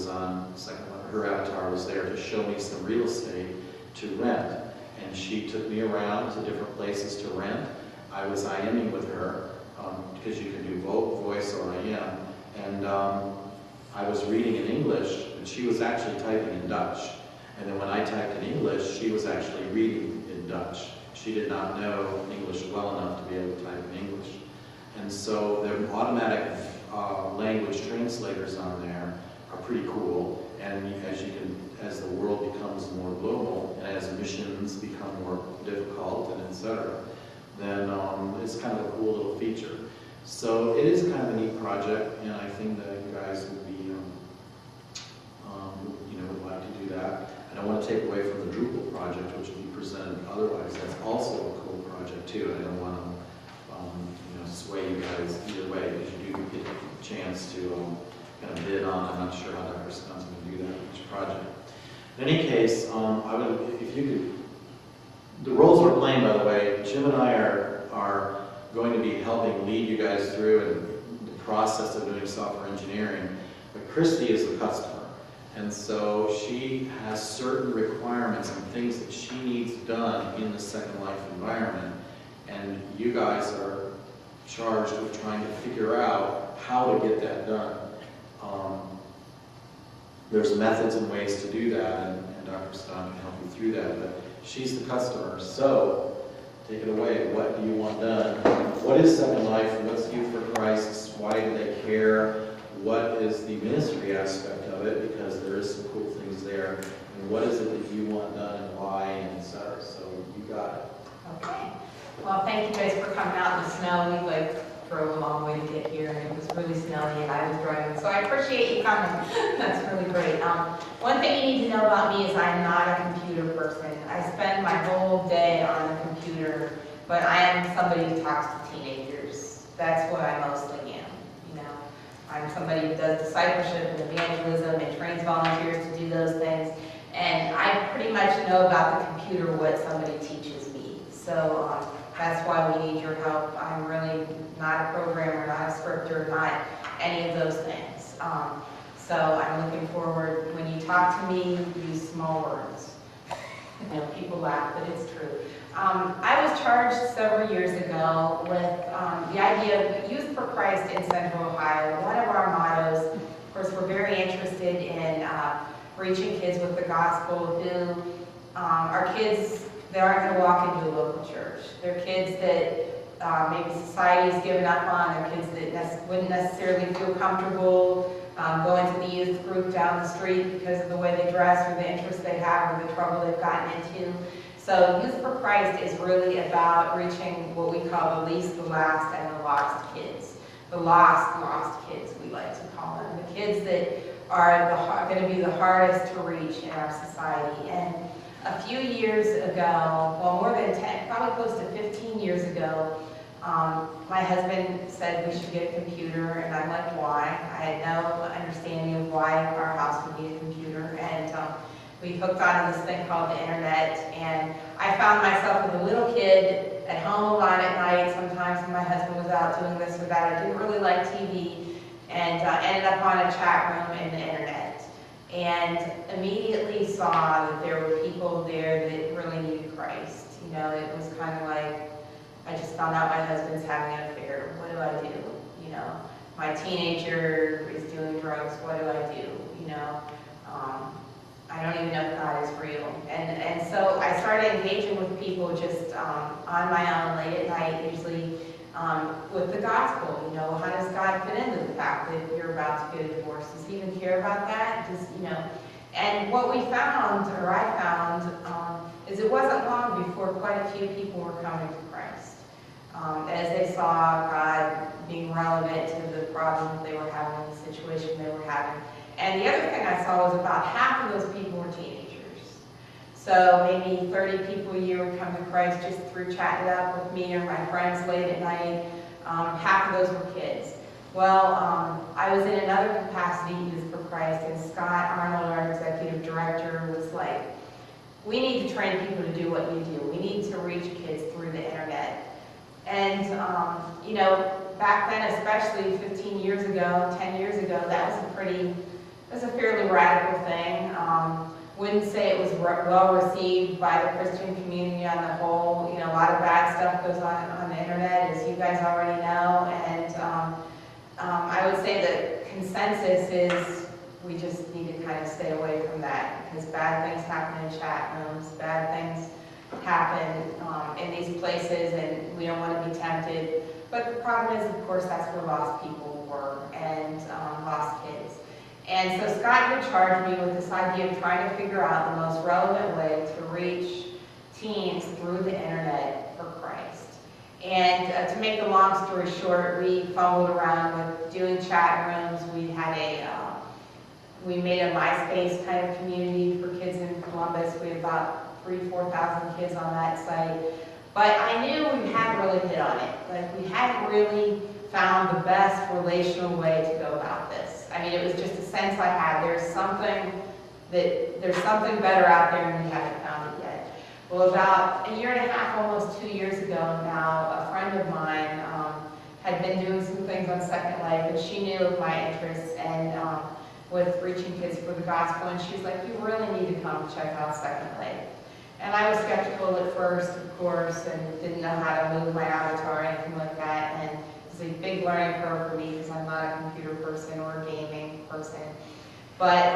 was on SecondLife. Her avatar was there to show me some real estate to rent. And she took me around to different places to rent. I was IMing with her, because you can do voice or IM. And I was reading in English, and she was actually typing in Dutch. And then when I typed in English, she was actually reading in Dutch. She did not know English well enough to be able to type in English. And so the automatic language translators on there are pretty cool. And as the world becomes more global, and as missions become more difficult, and etc., then it's kind of a cool little feature. So it is kind of a neat project, and I think that you guys would be, would like to do that. I don't want to take away from the Drupal project, which will be presented otherwise. That's also a cool project too. I don't want to, sway you guys either way, because you do get a chance to kind of bid on. I'm not sure how Dr. Scott's going to do that with each project. In any case, I would, if you could, the roles we're playing, by the way, Jim and I are going to be helping lead you guys through in the process of doing software engineering, but Christy is the customer. And so she has certain requirements and things that she needs done in the SecondLife environment, and you guys are charged with trying to figure out how to get that done. There's methods and ways to do that, and Dr. Scott can help you through that, but she's the customer. So take it away. What do you want done? What is SecondLife? What's Youth for Christ? Why do they care? What is the ministry aspect of it? Because there is some cool things there. And what is it that you want done and why, and et cetera. So you got it. Okay. Well, thank you guys for coming out in the snow. We drove a long way to get here, and it was really snowy, and I was driving. So I appreciate you coming. That's really great. One thing you need to know about me is I'm not a computer person. I spend my whole day on the computer, but I am somebody who talks to teenagers. That's what I mostly am. I'm somebody who does discipleship and evangelism and trains volunteers to do those things. And I pretty much know about the computer what somebody teaches me. So that's why we need your help. I'm really not a programmer, not a scripter, not any of those things. So I'm looking forward, when you talk to me, use small words. People laugh, but it's true. I was charged several years ago with the idea of Youth for Christ in Central Ohio. One of our mottos, of course, we're very interested in reaching kids with the gospel who are kids that aren't going to walk into a local church. They're kids that maybe society's given up on. They're kids that wouldn't necessarily feel comfortable going to the youth group down the street because of the way they dress or the interests they have or the trouble they've gotten into. So Youth for Christ is really about reaching what we call the least, the last, and the lost kids. The lost kids, we like to call them. The kids that are going to be the hardest to reach in our society. And a few years ago, well, more than 10, probably close to 15 years ago, my husband said we should get a computer, and I'm like, why? I had no understanding of why our house would need a computer, and we hooked on this thing called the internet, and I found myself with a little kid at home alone at night sometimes when my husband was out doing this or that. I didn't really like TV, and ended up on a chat room in the internet, and immediately saw that there were people there that really needed Christ. It was kind of like, I just found out my husband's having an affair. What do I do? My teenager is doing drugs. What do I do? I don't even know if God is real. And so I started engaging with people just on my own late at night, usually with the gospel. How does God fit into the fact that you're about to get a divorce? Does he even care about that? And what we found, or I found, is it wasn't long before quite a few people were coming to Christ. As they saw God being relevant to the problem they were having, the situation they were having. And the other thing I saw was about half of those people were teenagers. So maybe 30 people a year would come to Christ just through chatting it up with me or my friends late at night. Half of those were kids. Well, I was in another capacity, Youth for Christ, and Scott Arnold, our executive director, was like, we need to train people to do what we do. We need to reach kids through the internet. And, back then, especially 15 years ago, 10 years ago, that was a fairly rough wouldn't say it was well received by the Christian community on the whole. You know, a lot of bad stuff goes on the internet, as you guys already know, and I would say the consensus is we just need to kind of stay away from that, because bad things happen in chat rooms, bad things happen in these places, and we don't want to be tempted. But the problem is, of course, that's where lost people were, and lost kids. And so Scott had charged me with this idea of trying to figure out the most relevant way to reach teens through the internet for Christ. And to make the long story short, we fumbled around with doing chat rooms. We made a MySpace kind of community for kids in Columbus. We had about 3,000-4,000 kids on that site. But I knew we hadn't really hit on it. Like, we hadn't really found the best relational way to go about this. I mean, it was just a sense I had. There's something better out there, and we haven't found it yet. Well, about a year and a half, almost 2 years ago now, a friend of mine had been doing some things on Second Life, and she knew of my interests and with reaching kids for the gospel, and she was like, "You really need to come check out Second Life." And I was skeptical at first, of course, and didn't know how to move my avatar or anything like that, and it was a big learning curve for me because I'm not a computer person or a gaming person. But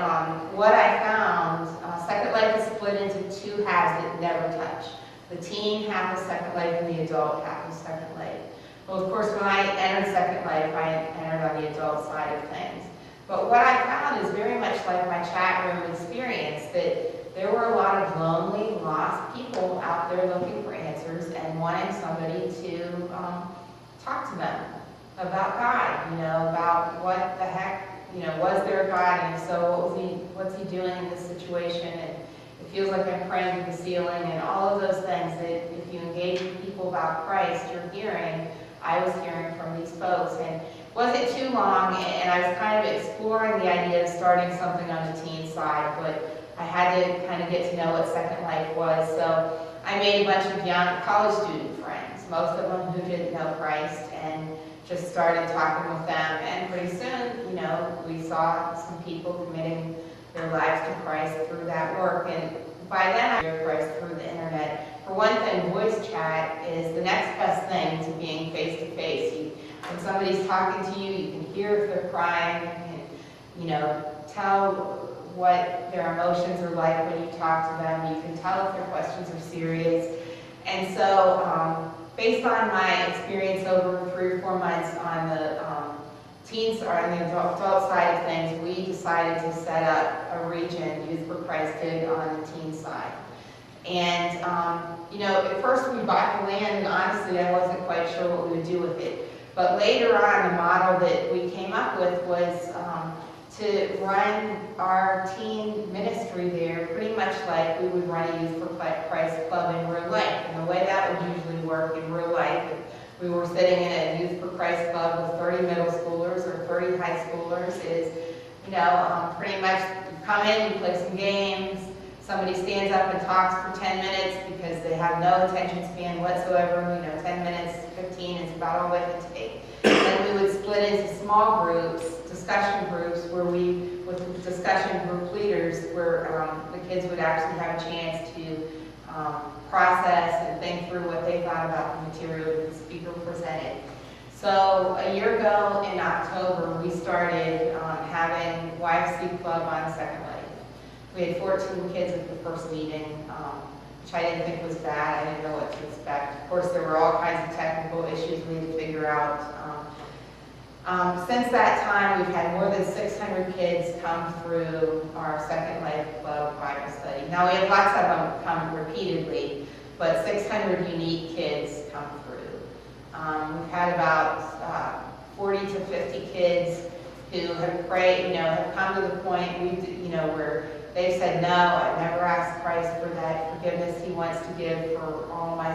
what I found, Second Life is split into two halves that never touch. The teen half of Second Life and the adult half of Second Life. Well, of course, when I entered Second Life, I entered on the adult side of things. But what I found is very much like my chat room experience, that there were a lot of lonely, lost people out there looking for answers and wanting somebody to talk to them about God, you know, about what the heck, you know, was there a God, and if so, what's he doing in this situation, and it feels like I'm praying to the ceiling, and all of those things that if you engage with people about Christ, you're hearing. I was hearing from these folks, and it wasn't too long, and I was kind of exploring the idea of starting something on the teen side, but I had to kind of get to know what Second Life was, so I made a bunch of young college student friends, most of them who didn't know Christ, and just started talking with them, and pretty soon, you know, we saw some people committing their lives to Christ through that work, and by then I knew Christ through the internet. For one thing, voice chat is the next best thing to being face-to-face. When somebody's talking to you, you can hear if they're crying, you can, you know, tell what their emotions are like when you talk to them, you can tell if their questions are serious, and so, based on my experience over 3 or 4 months on the teens or on the adult side of things, we decided to set up a region, Youth for Christ did, on the teen side. And, you know, at first we bought the land, and honestly I wasn't quite sure what we would do with it. But later on, the model that we came up with was to run our teen ministry there pretty much like we would run a Youth for Christ club in real life. And the way that would usually work in real life, if we were sitting in a Youth for Christ club with 30 middle schoolers or 30 high schoolers, is, you know, pretty much you come in, you play some games, somebody stands up and talks for 10 minutes because they have no attention span whatsoever, you know, 10 minutes, 15 is about all they can take. And we would split into small groups, discussion groups, where with discussion group leaders, where the kids would actually have a chance to process and think through what they thought about the material that the speaker presented. So a year ago in October, we started having YFC Club on Second Life. We had 14 kids at the first meeting, which I didn't think was bad. I didn't know what to expect. Of course, there were all kinds of technical issues we had to figure out. Since that time, we've had more than 600 kids come through our Second Life Club Bible study. Now, we have lots of them come repeatedly, but 600 unique kids come through. We've had about 40 to 50 kids who have prayed, you know, have come to the point, you know, where they've said, no, I've never asked Christ for that forgiveness he wants to give for all my